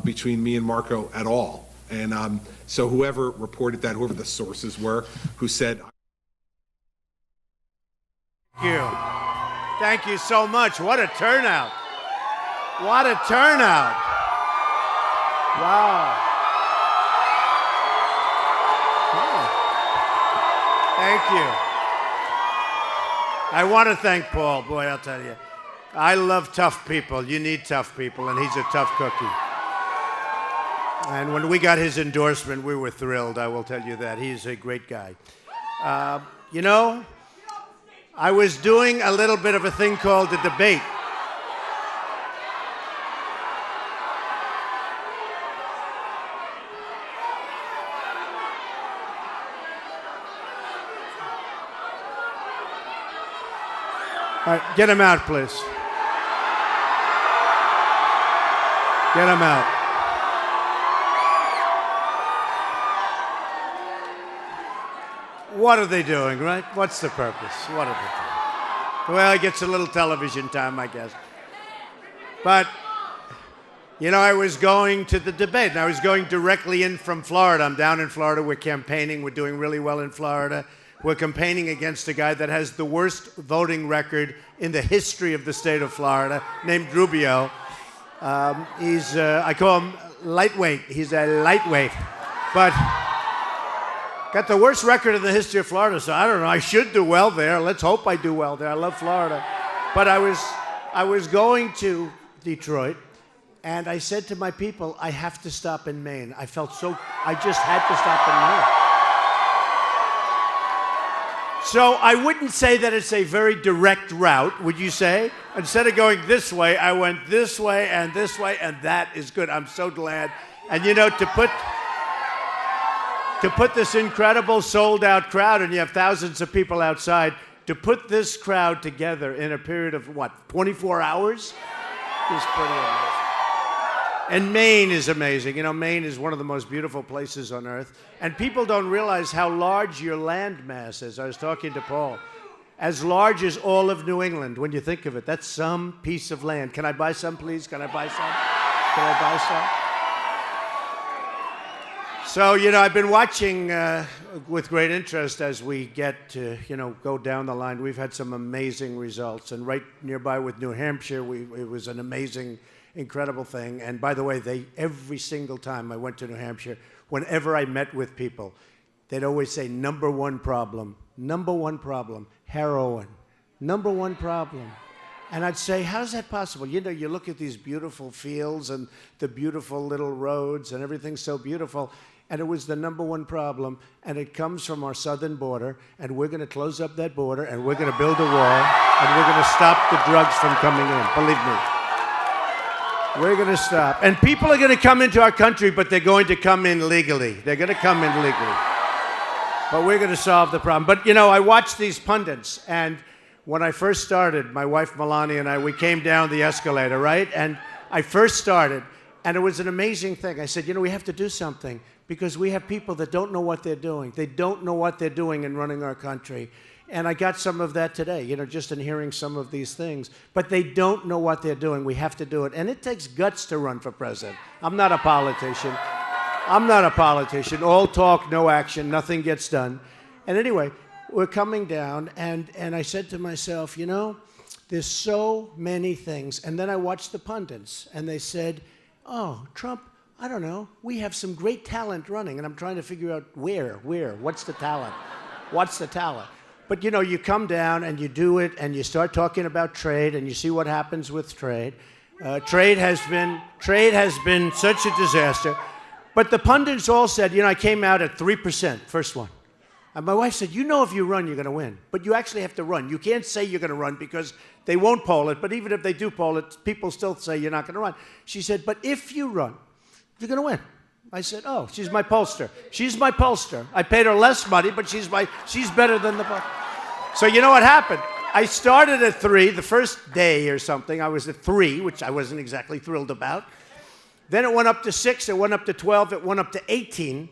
between me and Marco at all. And so whoever reported that, whoever the sources were, who said... Thank you. Thank you so much. What a turnout. What a turnout. Wow. Thank you. I want to thank Paul. Boy, I'll tell you. I love tough people. You need tough people, and he's a tough cookie. And when we got his endorsement, we were thrilled, I will tell you that. He's a great guy. You know, I was doing a little bit of a thing called a debate. All right, get him out, please. Get him out. What are they doing, right? What's the purpose? What are they doing? Well, he gets a little television time, I guess. But, you know, I was going to the debate, and I was going directly in from Florida. I'm down in Florida. We're campaigning. We're doing really well in Florida. We're campaigning against a guy that has the worst voting record in the history of the state of Florida, named Rubio. I call him lightweight. He's a lightweight. But got the worst record in the history of Florida, so I don't know. I should do well there. Let's hope I do well there. I love Florida. But I was going to Detroit, and I said to my people, I have to stop in Maine. I just had to stop in Maine. So I wouldn't say that it's a very direct route, would you say? Instead of going this way, I went this way, and that is good. I'm so glad. And you know, to put this incredible sold-out crowd, and you have thousands of people outside, to put this crowd together in a period of, 24 hours is pretty amazing. And Maine is amazing. You know, Maine is one of the most beautiful places on earth. And people don't realize how large your land mass is. I was talking to Paul. As large as all of New England, when you think of it. That's some piece of land. Can I buy some, please? Can I buy some? Can I buy some? So, you know, I've been watching with great interest as we get to, you know, go down the line. We've had some amazing results. And right nearby with New Hampshire, it was an amazing, incredible thing. And by the way, every single time I went to New Hampshire, whenever I met with people, they'd always say, number one problem, heroin. Number one problem. And I'd say, how's that possible? You know, you look at these beautiful fields and the beautiful little roads and everything's so beautiful. And it was the number one problem. And it comes from our southern border. And we're going to close up that border. And we're going to build a wall. And we're going to stop the drugs from coming in. Believe me. We're going to stop. And people are going to come into our country, but they're going to come in legally. They're going to come in legally. But we're going to solve the problem. But, you know, I watched these pundits. And when I first started, my wife Melania and I, we came down the escalator, right? And I first started, and it was an amazing thing. I said, you know, we have to do something because we have people that don't know what they're doing. They don't know what they're doing in running our country. And I got some of that today, you know, just in hearing some of these things. But they don't know what they're doing. We have to do it. And it takes guts to run for president. I'm not a politician. All talk, no action, nothing gets done. And anyway, we're coming down, and I said to myself, you know, there's so many things. And then I watched the pundits, and they said, oh, Trump, I don't know, we have some great talent running. And I'm trying to figure out where, what's the talent? What's the talent? But, you know, you come down and you do it and you start talking about trade and you see what happens with trade. Trade has been such a disaster. But the pundits all said, you know, I came out at 3%, first one. And my wife said, you know, if you run, you're going to win. But you actually have to run. You can't say you're going to run because they won't poll it. But even if they do poll it, people still say you're not going to run. She said, but if you run, you're going to win. I said, oh, she's my pollster. She's my pollster. I paid her less money, but she's better than the pollster. So you know what happened? I started at 3 the first day or something. I was at 3, which I wasn't exactly thrilled about. Then it went up to 6, it went up to 12, it went up to 18,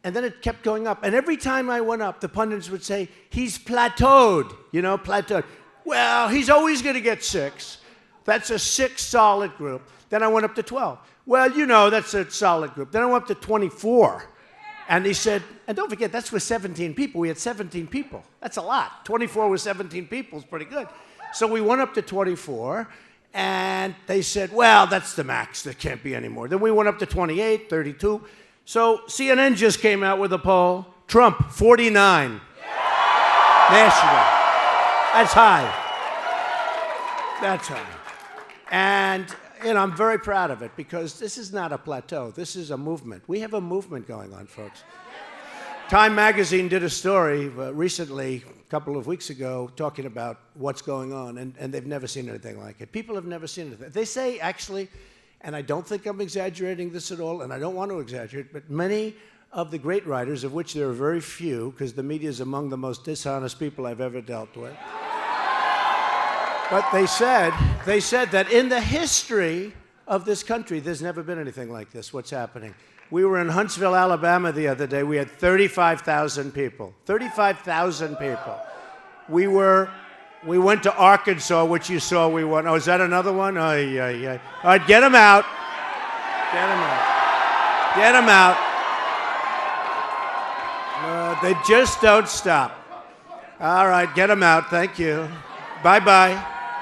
and then it kept going up. And every time I went up, the pundits would say, he's plateaued, you know, plateaued. Well, he's always going to get 6. That's a 6 solid group. Then I went up to 12. Well, you know, that's a solid group. Then I went up to 24. And he said, and don't forget, that's with 17 people. We had 17 people. That's a lot. 24 with 17 people is pretty good. So we went up to 24, and they said, well, that's the max. There can't be any more. Then we went up to 28, 32. So CNN just came out with a poll. Trump, 49. National. That's high. That's high. And, you know, I'm very proud of it because this is not a plateau. This is a movement. We have a movement going on, folks. Time magazine did a story recently, a couple of weeks ago, talking about what's going on, and they've never seen anything like it. People have never seen anything. They say, actually, and I don't think I'm exaggerating this at all, and I don't want to exaggerate, but many of the great writers, of which there are very few, because the media is among the most dishonest people I've ever dealt with, but they said that in the history of this country, there's never been anything like this, what's happening. We were in Huntsville, Alabama the other day. We had 35,000 people. 35,000 people. We went to Arkansas, which you saw we won. Oh, is that another one? Oh, yeah. All right, get them out. Get them out. Get them out. They just don't stop. All right, get them out. Thank you. Bye-bye.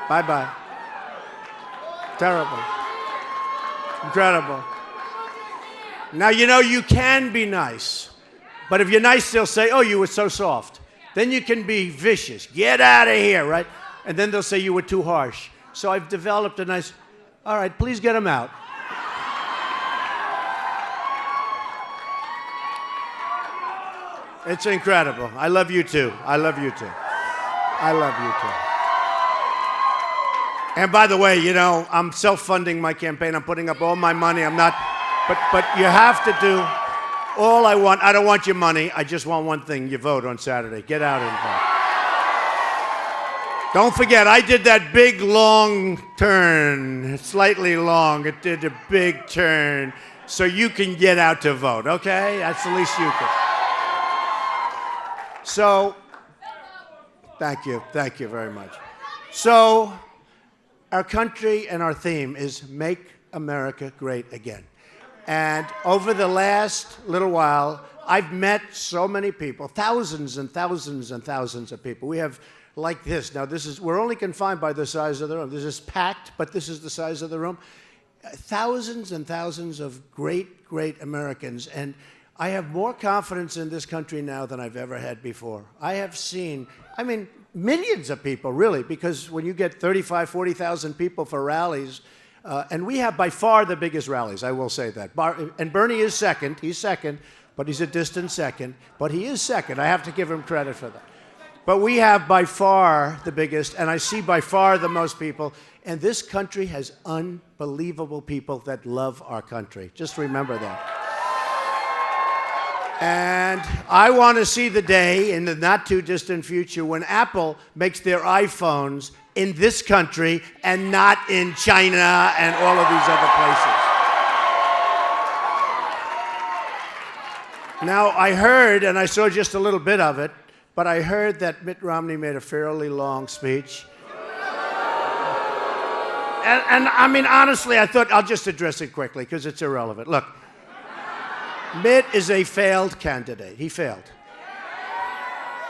Bye-bye. Terrible. Incredible. Now, you know, you can be nice. But if you're nice, they'll say, oh, you were so soft. Then you can be vicious. Get out of here, right? And then they'll say you were too harsh. So I've developed a nice, all right, please get them out. It's incredible. I love you too. I love you too. I love you too. And by the way, you know, I'm self-funding my campaign. I'm putting up all my money. I'm not, but you have to do all I want. I don't want your money. I just want one thing. You vote on Saturday. Get out and vote. Don't forget, I did that big, long turn, slightly long. It did a big turn, so you can get out to vote, okay? That's the least you can. So, thank you very much. So, our country and our theme is Make America Great Again. And over the last little while, I've met so many people, thousands and thousands and thousands of people. We have like this. Now, we're only confined by the size of the room. This is packed, but this is the size of the room. Thousands and thousands of great, great Americans. And I have more confidence in this country now than I've ever had before. I have seen, millions of people, really, because when you get 35, 40,000 people for rallies, and we have by far the biggest rallies, I will say that. And Bernie is second. He's second, but he's a distant second. But he is second. I have to give him credit for that. But we have by far the biggest, and I see by far the most people. And this country has unbelievable people that love our country. Just remember that. And I want to see the day in the not-too-distant future when Apple makes their iPhones in this country and not in China and all of these other places. Now, I heard, and I saw just a little bit of it, but I heard that Mitt Romney made a fairly long speech. And honestly, I thought I'll just address it quickly because it's irrelevant. Look. Mitt is a failed candidate. He failed.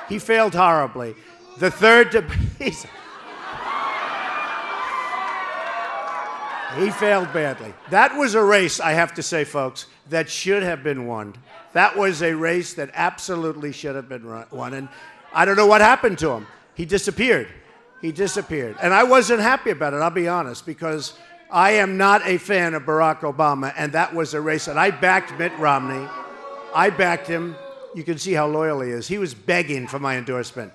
He failed horribly. The third debate, he failed badly. That was a race, I have to say, folks, that should have been won. That was a race that absolutely should have been won. And I don't know what happened to him. He disappeared. He disappeared. And I wasn't happy about it, I'll be honest, because I am not a fan of Barack Obama, and that was a race. And I backed Mitt Romney. I backed him. You can see how loyal he is. He was begging for my endorsement.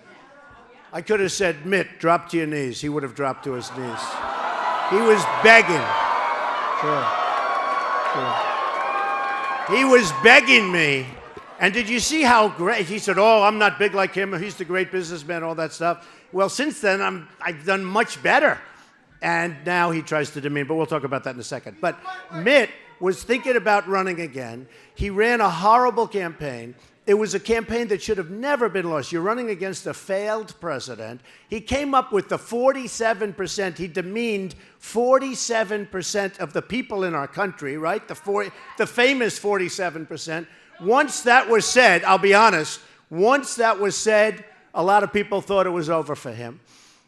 I could have said, Mitt, drop to your knees. He would have dropped to his knees. He was begging. Sure. He was begging me. And did you see how great? He said, oh, I'm not big like him. He's the great businessman, all that stuff. Well, since then, I've done much better. And now he tries to demean, but we'll talk about that in a second. But Mitt was thinking about running again. He ran a horrible campaign, It was a campaign that should have never been lost. You're running against a failed president. He came up with the 47%. He demeaned 47% of the people in our country, right? The famous 47%. Once that was said, I'll be honest, once that was said, a lot of people thought it was over for him.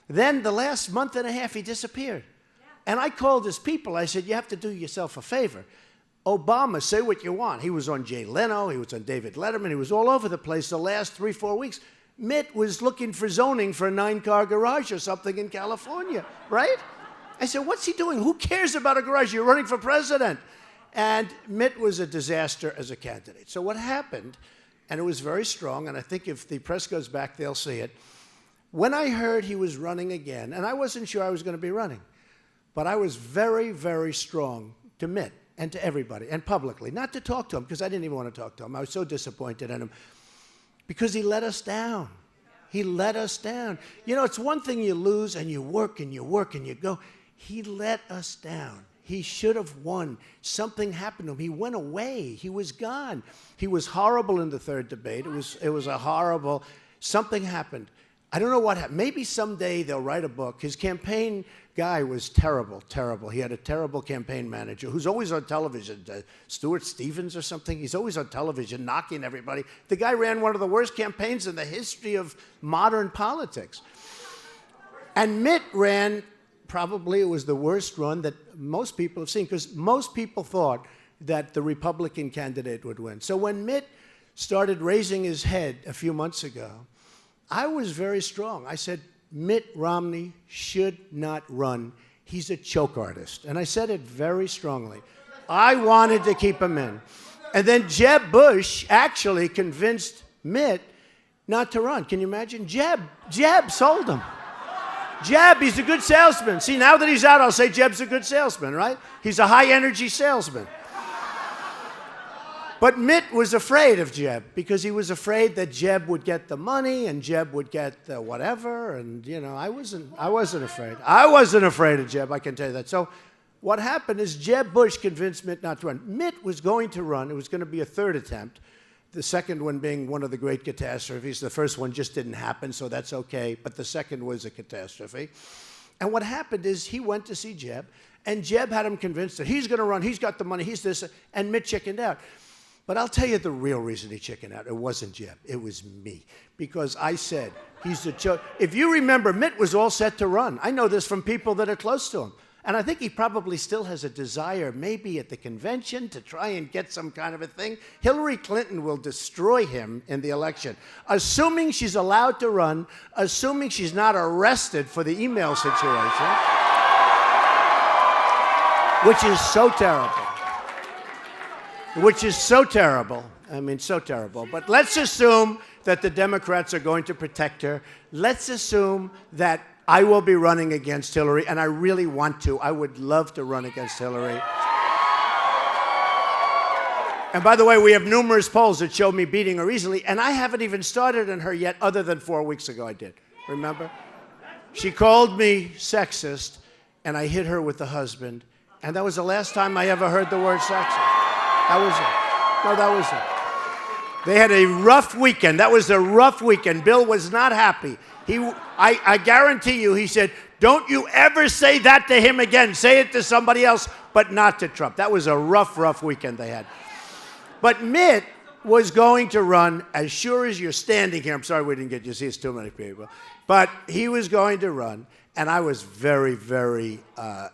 Then the last month and a half, he disappeared. And I called his people. I said, you have to do yourself a favor. Obama, say what you want. He was on Jay Leno. He was on David Letterman. He was all over the place the last 3-4 weeks. Mitt was looking for zoning for a 9-car garage or something in California, right? I said, what's he doing? Who cares about a garage? You're running for president. And Mitt was a disaster as a candidate. So what happened, and it was very strong, and I think if the press goes back, they'll see it. When I heard he was running again, and I wasn't sure I was going to be running, but I was very, very strong to Mitt and to everybody, and publicly, not to talk to him, because I didn't even want to talk to him. I was so disappointed in him, because he let us down. He let us down. You know, it's one thing you lose, and you work, and you work, and you go. He let us down. He should have won. Something happened to him. He went away. He was gone. He was horrible in the third debate. It was a horrible, something happened. I don't know what happened. Maybe someday they'll write a book. His campaign guy was terrible, terrible. He had a terrible campaign manager who's always on television, Stuart Stevens or something. He's always on television knocking everybody. The guy ran one of the worst campaigns in the history of modern politics. And Mitt ran, probably it was the worst run that most people have seen, because most people thought that the Republican candidate would win. So when Mitt started raising his head a few months ago, I was very strong. I said, Mitt Romney should not run. He's a choke artist. And I said it very strongly. I wanted to keep him in. And then Jeb Bush actually convinced Mitt not to run. Can you imagine? Jeb sold him. Jeb, he's a good salesman. See, now that he's out, I'll say Jeb's a good salesman, right? He's a high-energy salesman. But Mitt was afraid of Jeb, because he was afraid that Jeb would get the money and Jeb would get the whatever. And, you know, I wasn't afraid. I wasn't afraid of Jeb, I can tell you that. So what happened is Jeb Bush convinced Mitt not to run. Mitt was going to run. It was going to be a third attempt, the second one being one of the great catastrophes. The first one just didn't happen, so that's okay. But the second was a catastrophe. And what happened is he went to see Jeb, and Jeb had him convinced that he's going to run, he's got the money, he's this, and Mitt chickened out. But I'll tell you the real reason he chickened out. It wasn't Jeb. It was me. Because I said, he's a choke. If you remember, Mitt was all set to run. I know this from people that are close to him. And I think he probably still has a desire, maybe at the convention, to try and get some kind of a thing. Hillary Clinton will destroy him in the election. Assuming she's allowed to run, assuming she's not arrested for the email situation, which is so terrible. Which is so terrible. I mean, so terrible. But let's assume that the Democrats are going to protect her. Let's assume that I will be running against Hillary, and I really want to. I would love to run against Hillary. And by the way, we have numerous polls that show me beating her easily, and I haven't even started on her yet, other than 4 weeks ago I did. Remember? She called me sexist, and I hit her with the husband, and that was the last time I ever heard the word sexist. That was it. No, that was it. They had a rough weekend. That was a rough weekend. Bill was not happy. I guarantee you, he said, don't you ever say that to him again. Say it to somebody else, but not to Trump. That was a rough, rough weekend they had. But Mitt was going to run, as sure as you're standing here. I'm sorry we didn't get you to see, it's too many people. But he was going to run, and I was very, very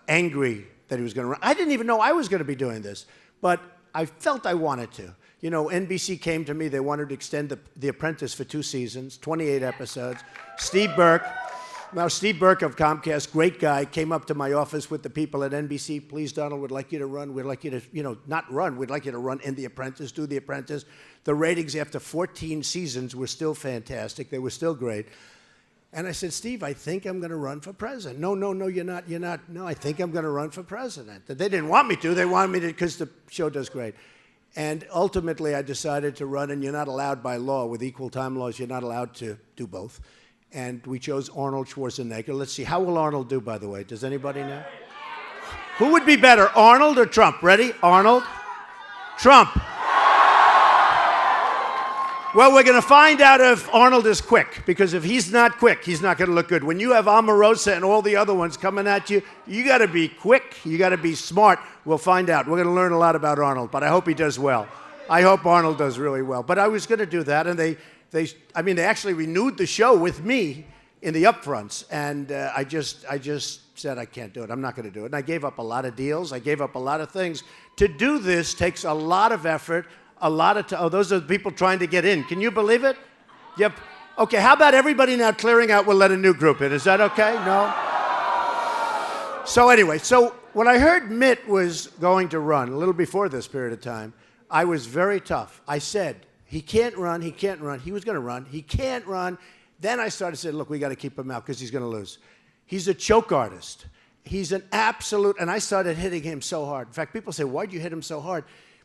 angry that he was going to run. I didn't even know I was going to be doing this, but I felt I wanted to. You know, NBC came to me. They wanted to extend The Apprentice for 2 seasons, 28 episodes. Steve Burke of Comcast, great guy, came up to my office with the people at NBC. Please, Donald, we'd like you to run. We'd like you to, you know, not run. We'd like you to run in The Apprentice, do The Apprentice. The ratings after 14 seasons were still fantastic. They were still great. And I said, Steve, I think I'm going to run for president. No, you're not. No, I think I'm going to run for president. They didn't want me to. They wanted me to because the show does great. And ultimately, I decided to run, and you're not allowed by law. With equal time laws, you're not allowed to do both. And we chose Arnold Schwarzenegger. Let's see. How will Arnold do, by the way? Does anybody know? Who would be better, Arnold or Trump? Ready? Arnold? Trump. Well, we're going to find out if Arnold is quick, because if he's not quick, he's not going to look good. When you have Omarosa and all the other ones coming at you, you got to be quick. You got to be smart. We'll find out. We're going to learn a lot about Arnold, but I hope he does well. I hope Arnold does really well. But I was going to do that, and they actually renewed the show with me in the upfronts, and I just said I can't do it. I'm not going to do it. And I gave up a lot of deals. I gave up a lot of things. To do this takes a lot of effort. A lot of oh, those are the people trying to get in. Can you believe it? Yep. Okay, how about everybody now clearing out? We'll let a new group in. Is that okay? No? So anyway, when I heard Mitt was going to run, a little before this period of time, I was very tough. I said, he can't run, he can't run. He was going to run. He can't run. Then I started saying, look, we got to keep him out because he's going to lose. He's a choke artist. He's an absolute, and I started hitting him so hard. In fact, people say, why'd you hit him so hard?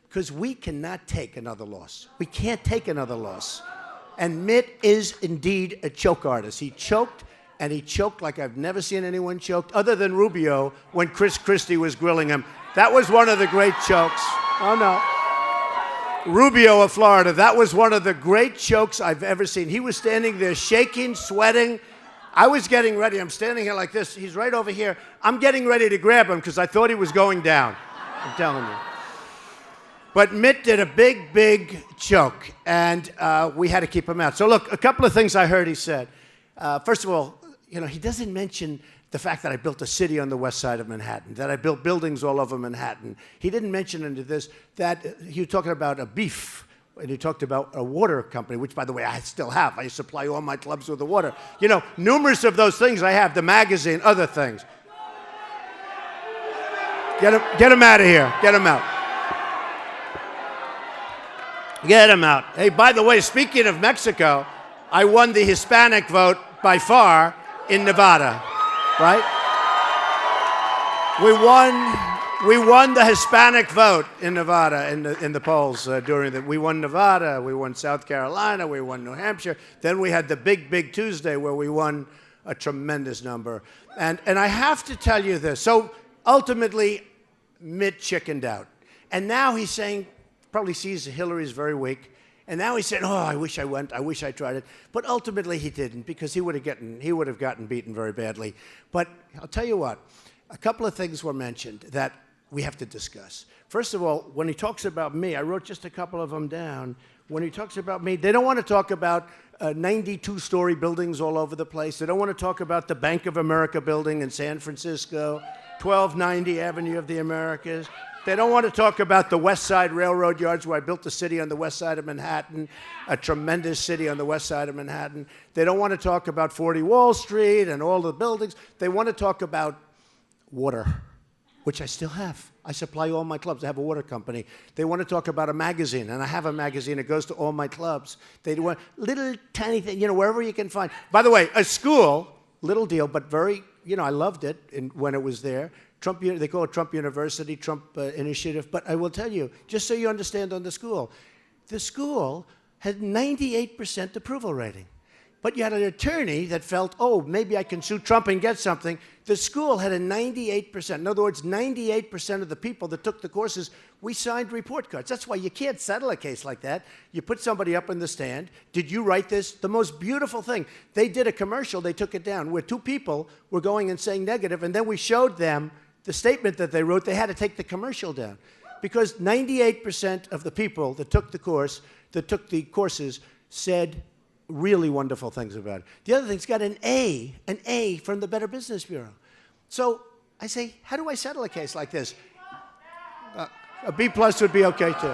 Because we cannot take another loss. We can't take another loss. And Mitt is indeed a choke artist. He choked, and he choked like I've never seen anyone choked, other than Rubio when Chris Christie was grilling him. That was one of the great chokes. Oh, no. Rubio of Florida, that was one of the great chokes I've ever seen. He was standing there shaking, sweating. I was getting ready. I'm standing here like this. He's right over here. I'm getting ready to grab him because I thought he was going down. I'm telling you. But Mitt did a big, big choke, and we had to keep him out. So look, a couple of things I heard he said. First of all, you know, he doesn't mention the fact that I built a city on the west side of Manhattan, that I built buildings all over Manhattan. He didn't mention into this that he was talking about a beef, and he talked about a water company, which, by the way, I still have. I supply all my clubs with the water. You know, numerous of those things I have, the magazine, other things. Get him out of here. Get him out. Get him out. Hey, by the way, speaking of Mexico, I won the Hispanic vote by far in Nevada, right? We won the Hispanic vote in Nevada in the polls we won Nevada, we won South Carolina, we won New Hampshire. Then we had the big Tuesday where we won a tremendous number. And I have to tell you this. So ultimately, Mitt chickened out. And now he's saying, probably sees Hillary's very weak, and now he's saying, "Oh, I wish I went. I wish I tried it." But ultimately, he didn't because he would have gotten beaten very badly. But I'll tell you what, a couple of things were mentioned that we have to discuss. First of all, when he talks about me, I wrote just a couple of them down. When he talks about me, they don't want to talk about 92-story buildings all over the place. They don't want to talk about the Bank of America building in San Francisco, 1290 Avenue of the Americas. They don't want to talk about the West Side Railroad Yards where I built a city on the west side of Manhattan, a tremendous city on the west side of Manhattan. They don't want to talk about 40 Wall Street and all the buildings. They want to talk about water, which I still have. I supply all my clubs. I have a water company. They want to talk about a magazine, and I have a magazine. It goes to all my clubs. They want little tiny thing, you know, wherever you can find. By the way, a school, little deal, but very, you know, I loved it when it was there. Trump, they call it Trump University, Trump Initiative. But I will tell you, just so you understand on the school had 98% approval rating. But you had an attorney that felt, oh, maybe I can sue Trump and get something. The school had a 98%. In other words, 98% of the people that took the courses, we signed report cards. That's why you can't settle a case like that. You put somebody up in the stand. Did you write this? The most beautiful thing. They did a commercial. They took it down where two people were going and saying negative, and then we showed them the statement that they wrote. They had to take the commercial down because 98% of the people that took the courses said really wonderful things about it. The other thing's got an A from the Better Business Bureau. So I say, how do I settle a case like this? A B plus would be okay too.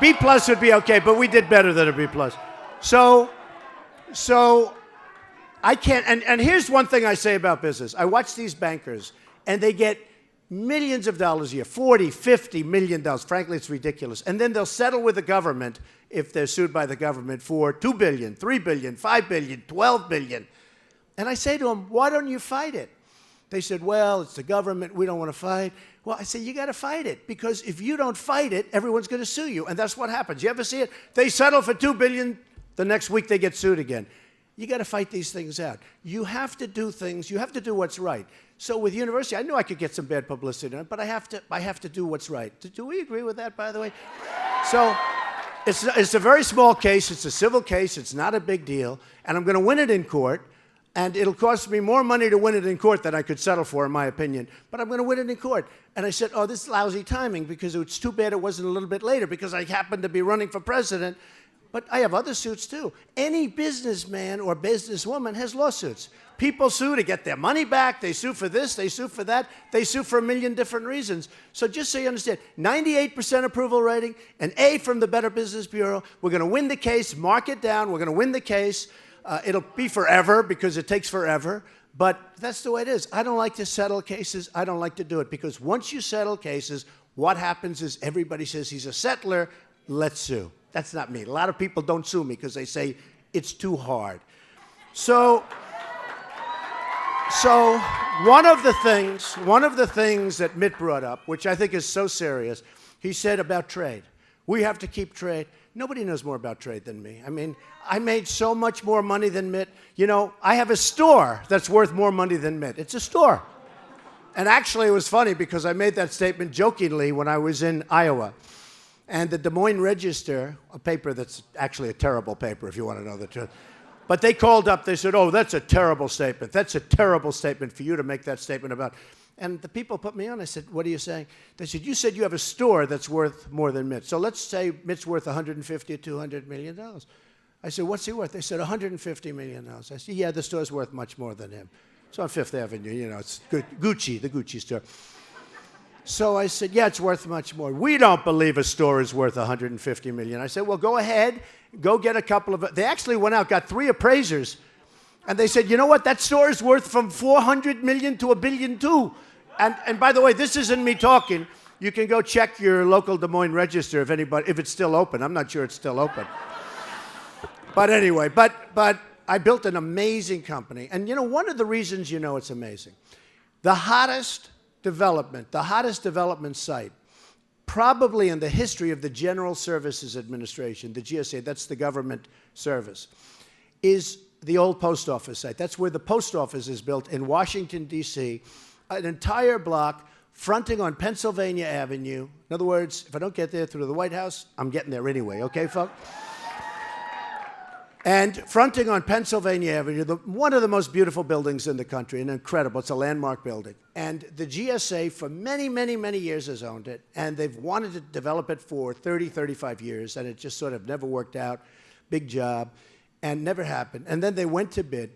B plus would be okay, but we did better than a B plus. So I can't, and here's one thing I say about business. I watch these bankers, and they get millions of dollars a year, $40, $50 million. Frankly, it's ridiculous. And then they'll settle with the government if they're sued by the government for $2 billion, $3 billion, $5 billion, $12 billion. And I say to them, why don't you fight it? They said, well, it's the government. We don't want to fight. Well, I say, you got to fight it because if you don't fight it, everyone's going to sue you. And that's what happens. You ever see it? They settle for $2 billion. The next week, they get sued again. You got to fight these things out. You have to do things. You have to do what's right. So with university, I knew I could get some bad publicity on it, but I have to do what's right. Do we agree with that, by the way? So It's a very small case. It's a civil case. It's not a big deal. And I'm going to win it in court. And it'll cost me more money to win it in court than I could settle for, in my opinion. But I'm going to win it in court. And I said, oh, this is lousy timing because it's too bad it wasn't a little bit later because I happened to be running for president. But I have other suits, too. Any businessman or businesswoman has lawsuits. People sue to get their money back. They sue for this. They sue for that. They sue for a million different reasons. So just so you understand, 98% approval rating, an A from the Better Business Bureau. We're going to win the case. Mark it down. We're going to win the case. It'll be forever because it takes forever. But that's the way it is. I don't like to settle cases. I don't like to do it because once you settle cases, what happens is everybody says he's a settler. Let's sue. That's not me. A lot of people don't sue me because they say it's too hard. So one of the things that Mitt brought up, which I think is so serious, he said about trade. We have to keep trade. Nobody knows more about trade than me. I mean, I made so much more money than Mitt. You know, I have a store that's worth more money than Mitt. It's a store. And actually, it was funny because I made that statement jokingly when I was in Iowa. And the Des Moines Register, a paper that's actually a terrible paper if you want to know the truth, but they called up, they said, oh, that's a terrible statement. That's a terrible statement for you to make that statement about. And the people put me on. I said, what are you saying? They said, you said you have a store that's worth more than Mitt. So let's say Mitt's worth $150 or $200 million. I said, what's he worth? They said, $150 million. I said, yeah, the store's worth much more than him. It's on Fifth Avenue, you know, it's Gucci, the Gucci store. So I said, yeah, it's worth much more. We don't believe a store is worth $150 million. I said, well, go ahead, go get a couple of, they actually went out, got 3 appraisers, and they said, you know what, that store is worth from $400 million to $1 billion too. And by the way, this isn't me talking. You can go check your local Des Moines Register if it's still open. I'm not sure it's still open. But anyway, but I built an amazing company. And you know, one of the reasons you know it's amazing, the hottest development site, probably in the history of the General Services Administration, the GSA, that's the government service, is the old post office site. That's where the post office is built in Washington, D.C., an entire block fronting on Pennsylvania Avenue. In other words, if I don't get there through the White House, I'm getting there anyway, okay, folks? And fronting on Pennsylvania Avenue, one of the most beautiful buildings in the country, and incredible. It's a landmark building. And the GSA, for many, many, many years, has owned it. And they've wanted to develop it for 30, 35 years, and it just sort of never worked out. Big job, and never happened. And then they went to bid.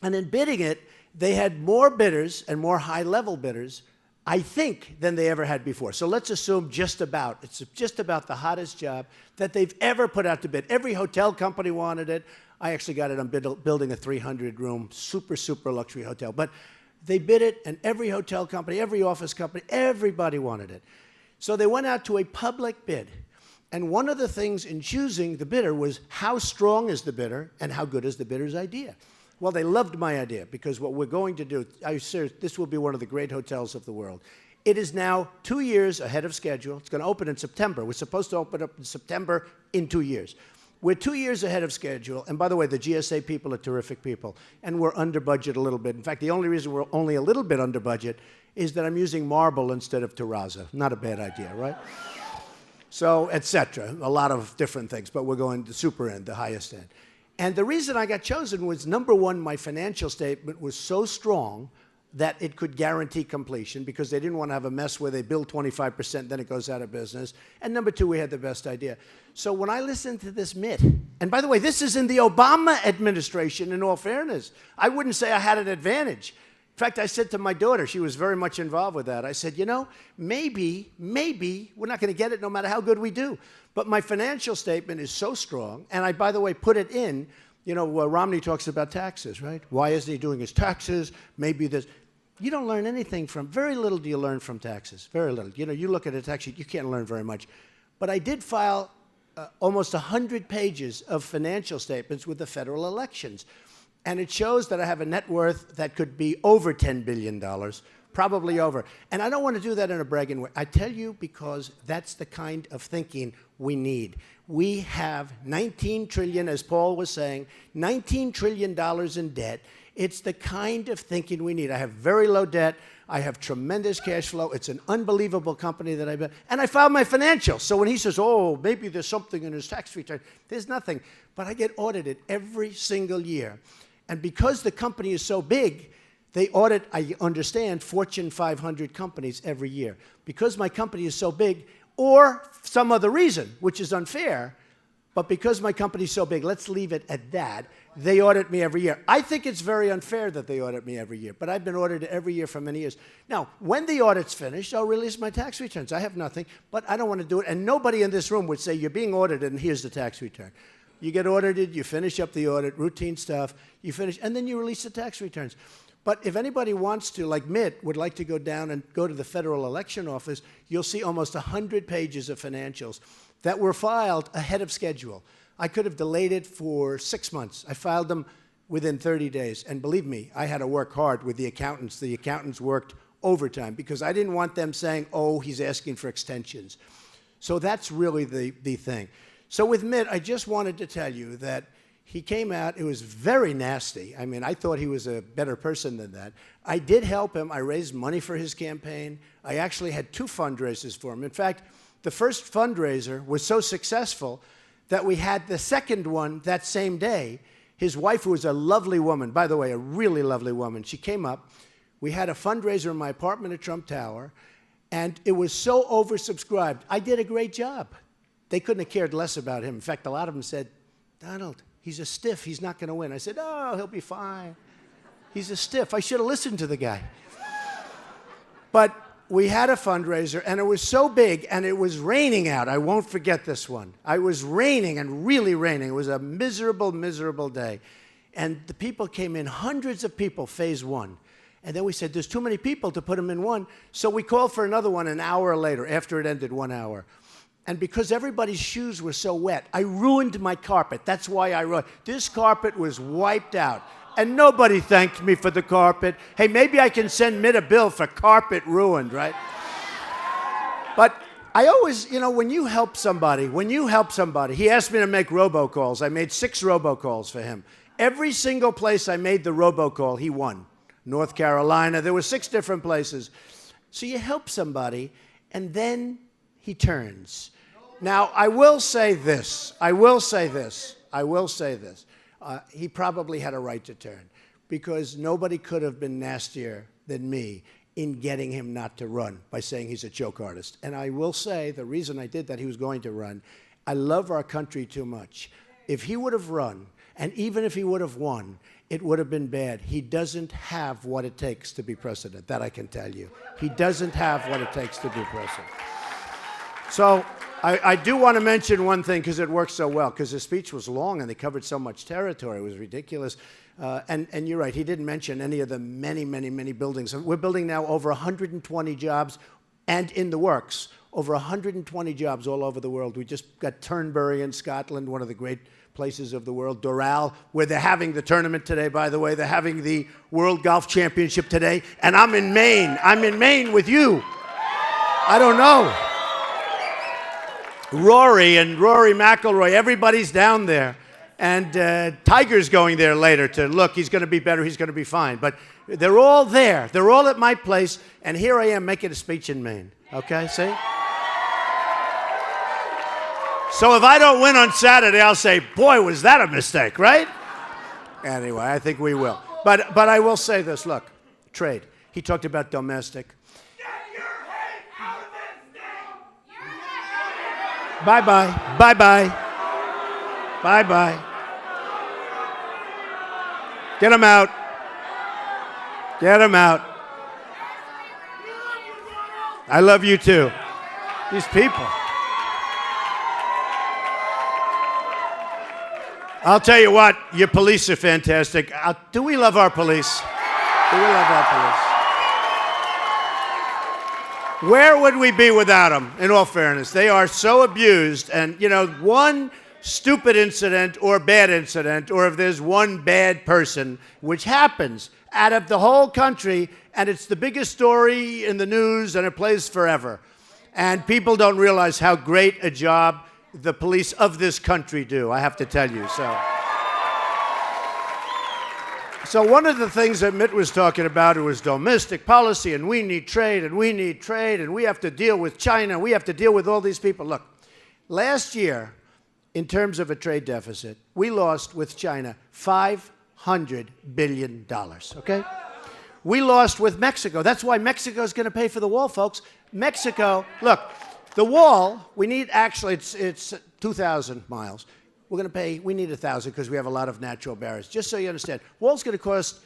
And in bidding it, they had more bidders and more high-level bidders, I think, than they ever had before. So let's assume it's just about the hottest job that they've ever put out to bid. Every hotel company wanted it. I actually got it on building a 300-room, super, super luxury hotel. But they bid it, and every hotel company, every office company, everybody wanted it. So they went out to a public bid. And one of the things in choosing the bidder was how strong is the bidder and how good is the bidder's idea. Well, they loved my idea because what we're going to do, this will be one of the great hotels of the world. It is now 2 years ahead of schedule. It's going to open in September. We're supposed to open up in September in 2 years. We're 2 years ahead of schedule. And by the way, the GSA people are terrific people. And we're under budget a little bit. In fact, the only reason we're only a little bit under budget is that I'm using marble instead of terrazzo. Not a bad idea, right? So, et cetera. A lot of different things. But we're going to super end, the highest end. And the reason I got chosen was, number one, my financial statement was so strong that it could guarantee completion because they didn't want to have a mess where they build 25%, then it goes out of business. And number two, we had the best idea. So when I listened to this Mitt, and by the way, this is in the Obama administration, in all fairness. I wouldn't say I had an advantage. In fact, I said to my daughter, she was very much involved with that. I said, you know, maybe we're not going to get it no matter how good we do. But my financial statement is so strong, and I, by the way, put it in, you know, Romney talks about taxes, right? Why isn't he doing his taxes? Maybe this. You don't learn anything from, very little do you learn from taxes, very little. You know, you look at a tax sheet, you can't learn very much. But I did file almost 100 pages of financial statements with the federal elections. And it shows that I have a net worth that could be over $10 billion, probably over. And I don't want to do that in a bragging way. I tell you because that's the kind of thinking we need. We have $19 trillion, as Paul was saying, $19 trillion in debt. It's the kind of thinking we need. I have very low debt. I have tremendous cash flow. It's an unbelievable company that I've been, and I filed my financials. So when he says, oh, maybe there's something in his tax return, there's nothing. But I get audited every single year. And because the company is so big, they audit, I understand, Fortune 500 companies every year. Because my company is so big, or some other reason, which is unfair, but because my company is so big, let's leave it at that, they audit me every year. I think it's very unfair that they audit me every year, but I've been audited every year for many years. Now, when the audit's finished, I'll release my tax returns. I have nothing, but I don't want to do it, and nobody in this room would say, you're being audited, and here's the tax return. You get audited, you finish up the audit, routine stuff, you finish, and then you release the tax returns. But if anybody wants to, like Mitt, would like to go down and go to the Federal Election Office, you'll see almost 100 pages of financials that were filed ahead of schedule. I could have delayed it for 6 months. I filed them within 30 days. And believe me, I had to work hard with the accountants. The accountants worked overtime because I didn't want them saying, oh, he's asking for extensions. So that's really the thing. So with Mitt, I just wanted to tell you that he came out. It was very nasty. I mean, I thought he was a better person than that. I did help him. I raised money for his campaign. I actually had 2 fundraisers for him. In fact, the first fundraiser was so successful that we had the second one that same day. His wife, who was a lovely woman, by the way, a really lovely woman, she came up. We had a fundraiser in my apartment at Trump Tower, and it was so oversubscribed. I did a great job. They couldn't have cared less about him. In fact, a lot of them said, Donald, he's a stiff. He's not going to win. I said, oh, he'll be fine. He's a stiff. I should have listened to the guy. But we had a fundraiser, and it was so big, and it was raining out. I won't forget this one. It was raining, and really raining. It was a miserable, miserable day. And the people came in, hundreds of people, phase 1. And then we said, there's too many people to put them in one. So we called for another one an hour later, after it ended 1 hour. And because everybody's shoes were so wet, I ruined my carpet. That's why I ruined. This carpet was wiped out. And nobody thanked me for the carpet. Hey, maybe I can send Mitt a bill for carpet ruined, right? But I always, you know, when you help somebody, he asked me to make robocalls. I made 6 robocalls for him. Every single place I made the robocall, he won. North Carolina, there were 6 different places. So you help somebody, and then he turns. Now, I will say this. He probably had a right to turn because nobody could have been nastier than me in getting him not to run by saying he's a joke artist. And I will say the reason I did that, he was going to run. I love our country too much. If he would have run, and even if he would have won, it would have been bad. He doesn't have what it takes to be president, that I can tell you. He doesn't have what it takes to be president. So I do want to mention one thing because it worked so well, because his speech was long and they covered so much territory. It was ridiculous. And you're right, he didn't mention any of the many, many, many buildings. We're building now over 120 jobs, and in the works, over 120 jobs all over the world. We just got Turnberry in Scotland, one of the great places of the world. Doral, where they're having the tournament today, by the way. They're having the World Golf Championship today. And I'm in Maine. I'm in Maine with you. I don't know. Rory McIlroy, everybody's down there. And Tiger's going there later to look, he's going to be better, he's going to be fine. But they're all there. They're all at my place. And here I am making a speech in Maine. Okay, see? So if I don't win on Saturday, I'll say, boy, was that a mistake, right? Anyway, I think we will. But I will say this, look, trade. He talked about domestic. Bye-bye. Bye-bye. Bye-bye. Get him out. Get him out. I love you too. These people. I'll tell you what, your police are fantastic. Do we love our police? Do we love our police? Where would we be without them, in all fairness? They are so abused, and, you know, one stupid incident or bad incident, or if there's one bad person, which happens out of the whole country, and it's the biggest story in the news, and it plays forever. And people don't realize how great a job the police of this country do, I have to tell you. So one of the things that Mitt was talking about was domestic policy, and we need trade, and we need trade, and we have to deal with China, we have to deal with all these people. Look, last year, in terms of a trade deficit, we lost with China $500 billion, okay? We lost with Mexico. That's why Mexico's going to pay for the wall, folks. Mexico, look, the wall, we need, actually, it's 2,000 miles. We're going to pay, we need 1,000 because we have a lot of natural barriers. Just so you understand, wall's going to cost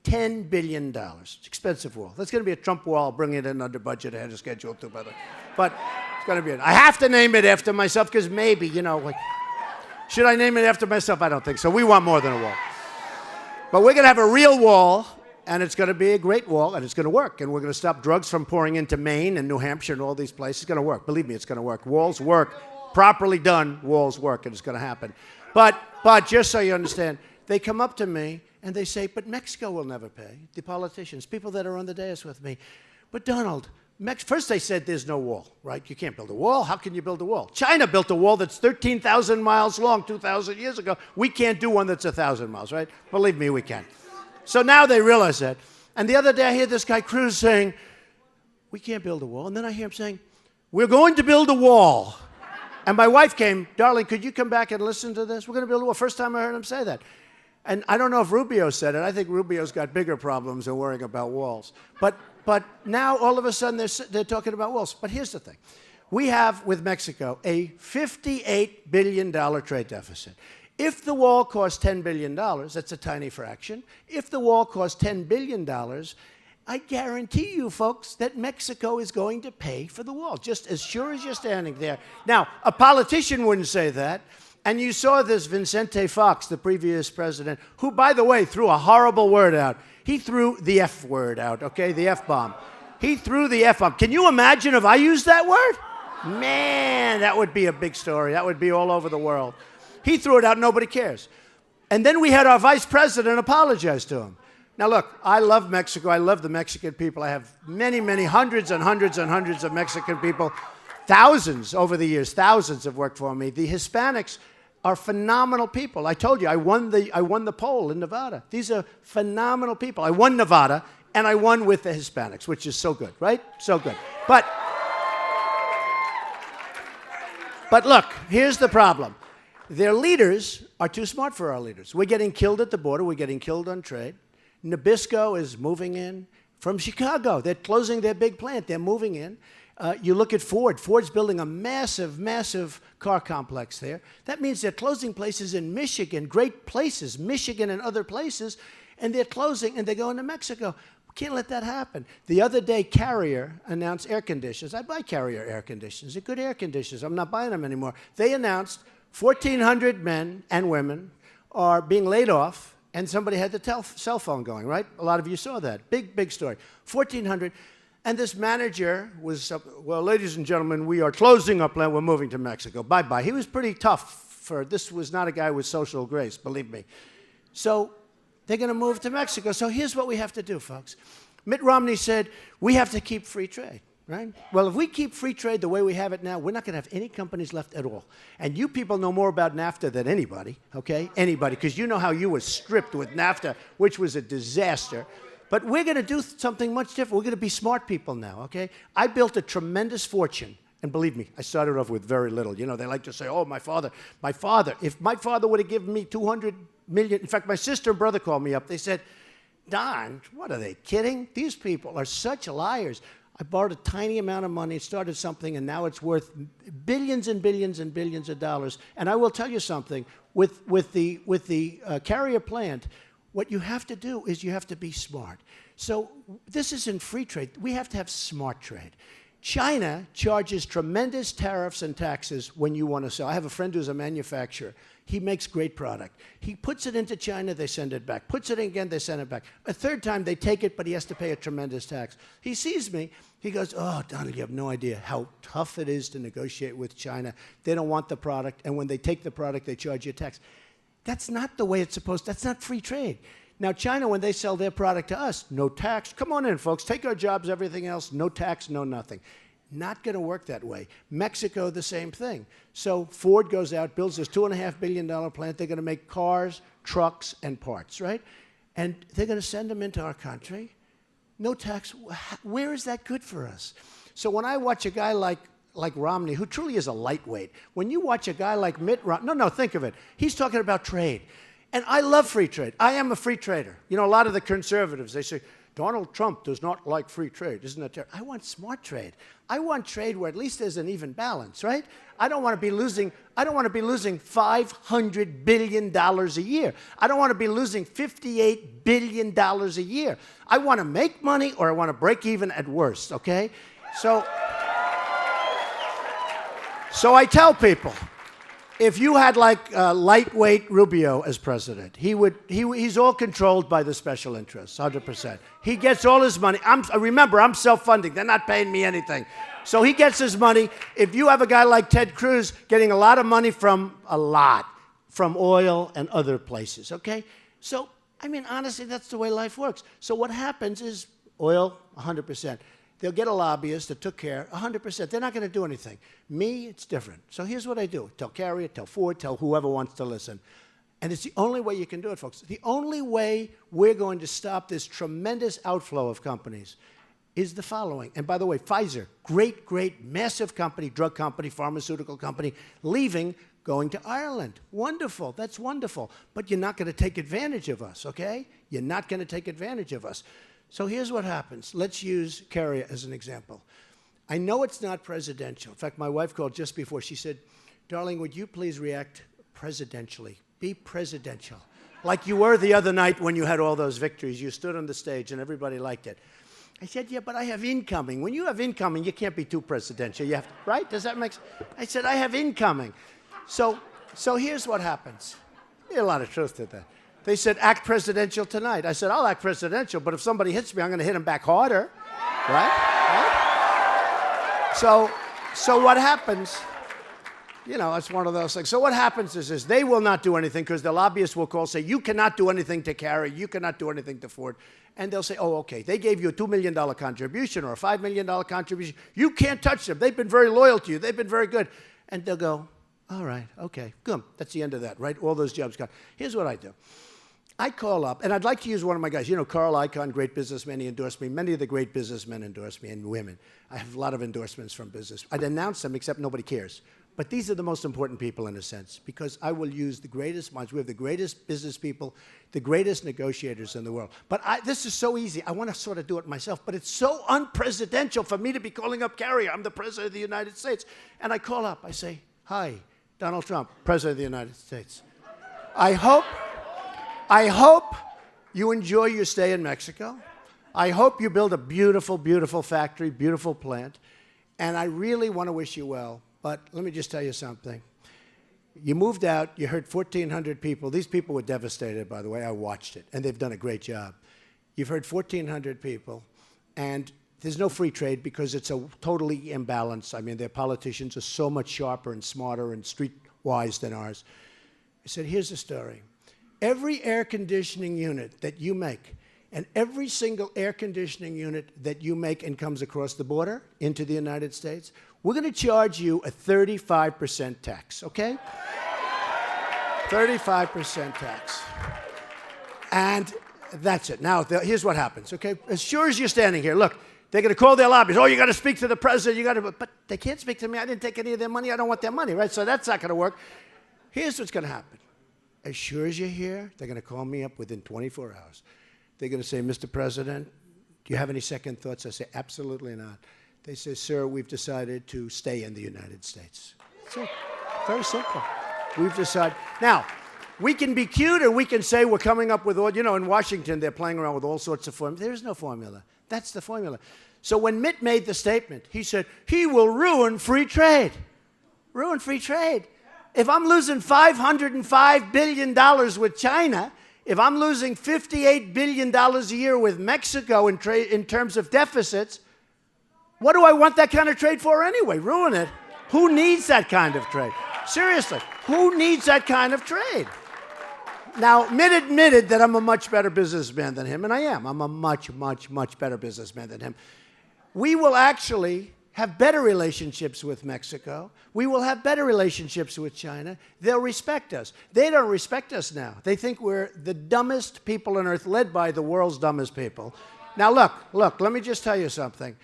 $10 billion. It's expensive wall. That's going to be a Trump wall. I'll bring it in under budget, ahead of schedule too, by the way. But it's going to be, I have to name it after myself because maybe, you know, like, should I name it after myself? I don't think so. We want more than a wall. But we're going to have a real wall, and it's going to be a great wall, and it's going to work. And we're going to stop drugs from pouring into Maine and New Hampshire and all these places. It's going to work. Believe me, it's going to work. Walls work. Properly done, walls work, and it's going to happen. But just so you understand, they come up to me, and they say, but Mexico will never pay. The politicians, people that are on the dais with me. But Donald, first they said there's no wall, right? You can't build a wall. How can you build a wall? China built a wall that's 13,000 miles long 2,000 years ago. We can't do one that's 1,000 miles, right? Believe me, we can. So now they realize that. And the other day I hear this guy Cruz saying, we can't build a wall. And then I hear him saying, we're going to build a wall. And my wife came, darling, could you come back and listen to this? We're going to build a wall. First time I heard him say that. And I don't know if Rubio said it. I think Rubio's got bigger problems than worrying about walls. But now, all of a sudden, they're talking about walls. But here's the thing. We have, with Mexico, a $58 billion trade deficit. If the wall costs $10 billion, that's a tiny fraction. If the wall costs $10 billion, I guarantee you, folks, that Mexico is going to pay for the wall, just as sure as you're standing there. Now, a politician wouldn't say that. And you saw this Vicente Fox, the previous president, who, by the way, threw a horrible word out. He threw the F word out, okay, the F-bomb. He threw the F-bomb. Can you imagine if I used that word? Man, that would be a big story. That would be all over the world. He threw it out, nobody cares. And then we had our vice president apologize to him. Now, look, I love Mexico. I love the Mexican people. I have many, many hundreds and hundreds and hundreds of Mexican people. Thousands over the years, thousands have worked for me. The Hispanics are phenomenal people. I told you, I won the poll in Nevada. These are phenomenal people. I won Nevada, and I won with the Hispanics, which is so good, right? So good. But look, here's the problem. Their leaders are too smart for our leaders. We're getting killed at the border. We're getting killed on trade. Nabisco is moving in from Chicago. They're closing their big plant. They're moving in. You look at Ford. Ford's building a massive, massive car complex there. That means they're closing places in Michigan, great places, Michigan and other places, and they're closing and they're going to Mexico. We can't let that happen. The other day, Carrier announced air conditioners. I buy Carrier air conditioners. They're good air conditioners. I'm not buying them anymore. They announced 1,400 men and women are being laid off, and somebody had the cell phone going, right? A lot of you saw that. Big, big story. 1,400. And this manager was, well, ladies and gentlemen, we are closing our plant. We're moving to Mexico. Bye-bye. He was pretty tough. This was not a guy with social grace, believe me. So they're going to move to Mexico. So here's what we have to do, folks. Mitt Romney said, we have to keep free trade, right? Well, if we keep free trade the way we have it now, we're not going to have any companies left at all. And you people know more about NAFTA than anybody, okay? Anybody, because you know how you were stripped with NAFTA, which was a disaster. But we're going to do something much different. We're going to be smart people now, okay? I built a tremendous fortune. And believe me, I started off with very little. You know, they like to say, oh, my father. If my father would have given me $200 million. In fact, my sister and brother called me up. They said, Don, what are they kidding? These people are such liars. I borrowed a tiny amount of money, started something, and now it's worth billions and billions and billions of dollars. And I will tell you something. With the Carrier plant, what you have to do is you have to be smart. So this isn't free trade. We have to have smart trade. China charges tremendous tariffs and taxes when you want to sell. I have a friend who's a manufacturer. He makes great product. He puts it into China, they send it back. Puts it in again, they send it back. A third time, they take it, but he has to pay a tremendous tax. He sees me. He goes, oh, Donald, you have no idea how tough it is to negotiate with China. They don't want the product, and when they take the product, they charge you a tax. That's not the way it's supposed to. That's not free trade. Now, China, when they sell their product to us, no tax. Come on in, folks. Take our jobs, everything else. No tax, no nothing. Not going to work that way. Mexico, the same thing. So Ford goes out, builds this $2.5 billion plant. They're going to make cars, trucks, and parts, right? and they're going to send them into our country. No tax. Where is that good for us? So when I watch a guy like Romney, who truly is a lightweight, when you watch a guy like Mitt Romney, no, think of it. He's talking about trade. And I love free trade. I am a free trader. You know, a lot of the conservatives, they say, Donald Trump does not like free trade. Isn't that terrible? I want smart trade. I want trade where at least there's an even balance, right? I don't want to be losing $500 billion a year. I don't want to be losing $58 billion a year. I want to make money or I want to break even at worst, okay? So I tell people, if you had like lightweight Rubio as president, he's all controlled by the special interests, 100%. He gets all his money. Remember, I'm self-funding. They're not paying me anything. So he gets his money. If you have a guy like Ted Cruz getting a lot of money from oil and other places, okay? So, I mean, honestly, that's the way life works. So what happens is oil, 100%. They'll get a lobbyist that took care, 100%. They're not going to do anything. Me, it's different. So here's what I do. Tell Carrier, tell Ford, tell whoever wants to listen. And it's the only way you can do it, folks. The only way we're going to stop this tremendous outflow of companies is the following. And by the way, Pfizer, great, massive company, drug company, pharmaceutical company, leaving, going to Ireland. Wonderful. That's wonderful. But you're not going to take advantage of us, okay? You're not going to take advantage of us. So here's what happens. Let's use Carrier as an example. I know it's not presidential. In fact, my wife called just before. She said, darling, would you please react presidentially? Be presidential. Like you were the other night when you had all those victories. You stood on the stage and everybody liked it. I said, yeah, but I have incoming. When you have incoming, you can't be too presidential. You have to, right? Does that make sense? I said, I have incoming. So here's what happens. There's a lot of truth to that. They said, act presidential tonight. I said, I'll act presidential, but if somebody hits me, I'm going to hit him back harder. Right? So what happens, you know, it's one of those things. So what happens is they will not do anything because the lobbyists will call, say, you cannot do anything to Carrier, you cannot do anything to Ford. And they'll say, oh, okay, they gave you a $2 million contribution or a $5 million contribution. You can't touch them. They've been very loyal to you. They've been very good. And they'll go, all right, okay, good. That's the end of that, right? All those jobs gone. Here's what I do. I call up, and I'd like to use one of my guys. You know, Carl Icahn, great businessman, he endorsed me. Many of the great businessmen endorse me, and women. I have a lot of endorsements from business. I'd announce them, except nobody cares. But these are the most important people in a sense, because I will use the greatest minds. We have the greatest business people, the greatest negotiators in the world. But this is so easy. I want to sort of do it myself, but it's so unpresidential for me to be calling up Carrier. I'm the President of the United States. And I call up, I say, hi, Donald Trump, President of the United States. I hope you enjoy your stay in Mexico. I hope you build a beautiful, beautiful factory, beautiful plant. And I really want to wish you well. But let me just tell you something. You moved out. You heard 1,400 people. These people were devastated, by the way. I watched it. And they've done a great job. You've heard 1,400 people. And there's no free trade because it's a totally imbalanced. I mean, their politicians are so much sharper and smarter and street-wise than ours. I said, here's the story. Every air conditioning unit that you make, and every single air conditioning unit that you make and comes across the border into the United States, we're going to charge you a 35% tax, okay? 35% tax. And that's it. Now, here's what happens, okay? As sure as you're standing here, look, they're going to call their lobbyists. Oh, you got to speak to the president. You got to, but they can't speak to me. I didn't take any of their money. I don't want their money, right? So that's not going to work. Here's what's going to happen. As sure as you're here, they're going to call me up within 24 hours. They're going to say, Mr. President, do you have any second thoughts? I say, absolutely not. They say, sir, we've decided to stay in the United States. So, very simple. We've decided. Now, we can be cute and we can say we're coming up with all, you know, in Washington, they're playing around with all sorts of formulas. There is no formula. That's the formula. So when Mitt made the statement, he said, he will ruin free trade. Ruin free trade. If I'm losing $505 billion with China, if I'm losing $58 billion a year with Mexico in terms of deficits, what do I want that kind of trade for anyway? Ruin it. Who needs that kind of trade? Seriously, who needs that kind of trade? Now, Mitt admitted that I'm a much better businessman than him, and I am. I'm a much, much, much better businessman than him. We will actually have better relationships with Mexico. We will have better relationships with China. They'll respect us. They don't respect us now. They think we're the dumbest people on earth, led by the world's dumbest people. Now look, let me just tell you something.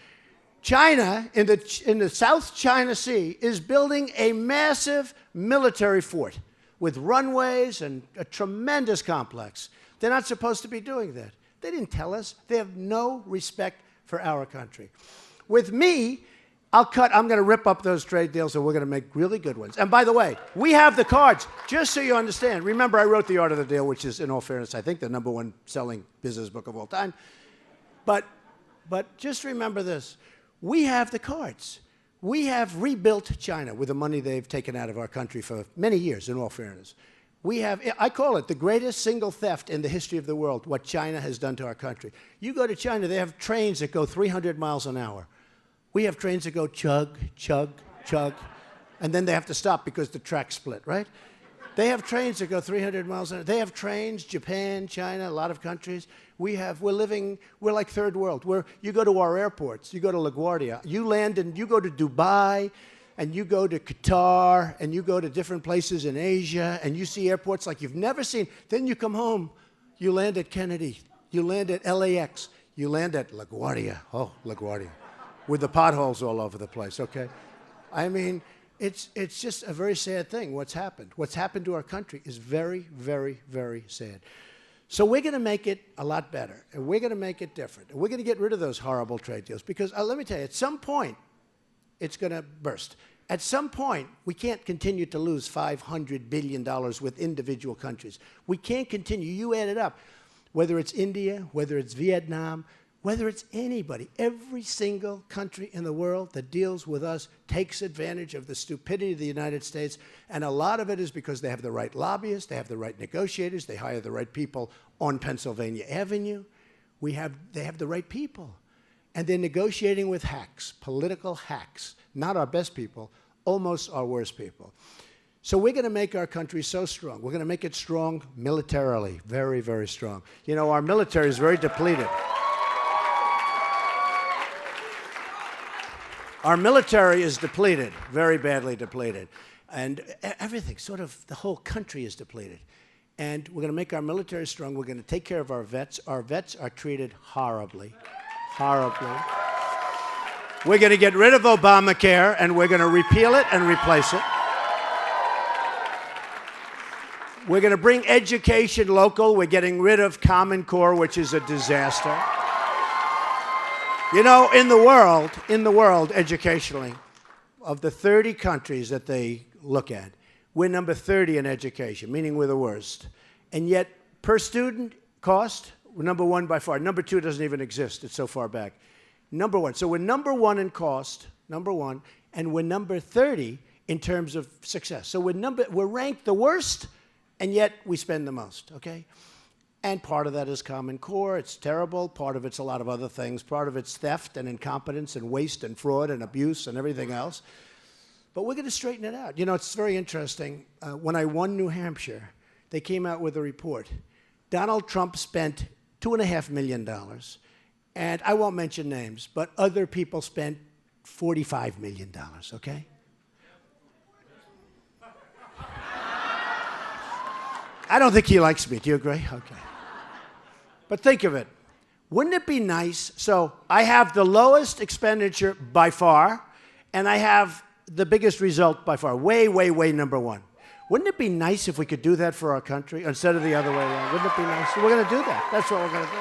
China, in the South China Sea, is building a massive military fort with runways and a tremendous complex. They're not supposed to be doing that. They didn't tell us. They have no respect for our country. With me, I'm going to rip up those trade deals, and we're going to make really good ones. And by the way, we have the cards, just so you understand. Remember, I wrote The Art of the Deal, which is, in all fairness, I think the #1 selling business book of all time. But just remember this. We have the cards. We have rebuilt China with the money they've taken out of our country for many years, in all fairness. I call it the greatest single theft in the history of the world, what China has done to our country. You go to China, they have trains that go 300 miles an hour. We have trains that go chug, chug, chug, and then they have to stop because the track split, right? They have trains that go 300 miles an hour. They have trains, Japan, China, a lot of countries. We're like third world. You go to our airports, you go to LaGuardia, you land and you go to Dubai, and you go to Qatar, and you go to different places in Asia, and you see airports like you've never seen. Then you come home, you land at Kennedy, you land at LAX, you land at LaGuardia. Oh, LaGuardia, with the potholes all over the place, okay? I mean, it's just a very sad thing what's happened. What's happened to our country is very, very, very sad. So we're going to make it a lot better, and we're going to make it different. And we're going to get rid of those horrible trade deals because, let me tell you, at some point, it's going to burst. At some point, we can't continue to lose $500 billion with individual countries. We can't continue. You add it up. Whether it's India, whether it's Vietnam, whether it's anybody, every single country in the world that deals with us takes advantage of the stupidity of the United States, and a lot of it is because they have the right lobbyists, they have the right negotiators, they hire the right people on Pennsylvania Avenue. They have the right people. And they're negotiating with hacks, political hacks, not our best people, almost our worst people. So we're going to make our country so strong. We're going to make it strong militarily, very, very strong. You know, our military is very depleted. Our military is depleted, very badly depleted. And everything, sort of the whole country is depleted. And we're going to make our military strong. We're going to take care of our vets. Our vets are treated horribly. Horribly. We're going to get rid of Obamacare, and we're going to repeal it and replace it. We're going to bring education local. We're getting rid of Common Core, which is a disaster. You know, in the world, educationally, of the 30 countries that they look at, we're number 30 in education, meaning we're the worst. And yet, per student cost, we're number 1 by far. Number 2 doesn't even exist. It's so far back. Number 1. So we're number 1 in cost, number 1, and we're number 30 in terms of success. So we're ranked the worst, and yet we spend the most, okay? And part of that is Common Core. It's terrible. Part of it's a lot of other things. Part of it's theft and incompetence and waste and fraud and abuse and everything else. But we're going to straighten it out. You know, it's very interesting. When I won New Hampshire, they came out with a report. Donald Trump spent $2.5 million. And I won't mention names, but other people spent $45 million, okay? I don't think he likes me. Do you agree? Okay. But think of it. Wouldn't it be nice? So I have the lowest expenditure by far, and I have the biggest result by far. Way, way, way number 1. Wouldn't it be nice if we could do that for our country instead of the other way around? Wouldn't it be nice? So we're going to do that. That's what we're going to do.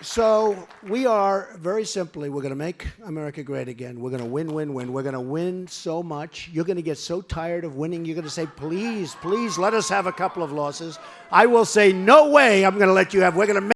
So we are, very simply, we're going to make America great again. We're going to win, win, win. We're going to win so much. You're going to get so tired of winning. You're going to say, please, please, let us have a couple of losses. I will say, no way I'm going to let you have. We're going to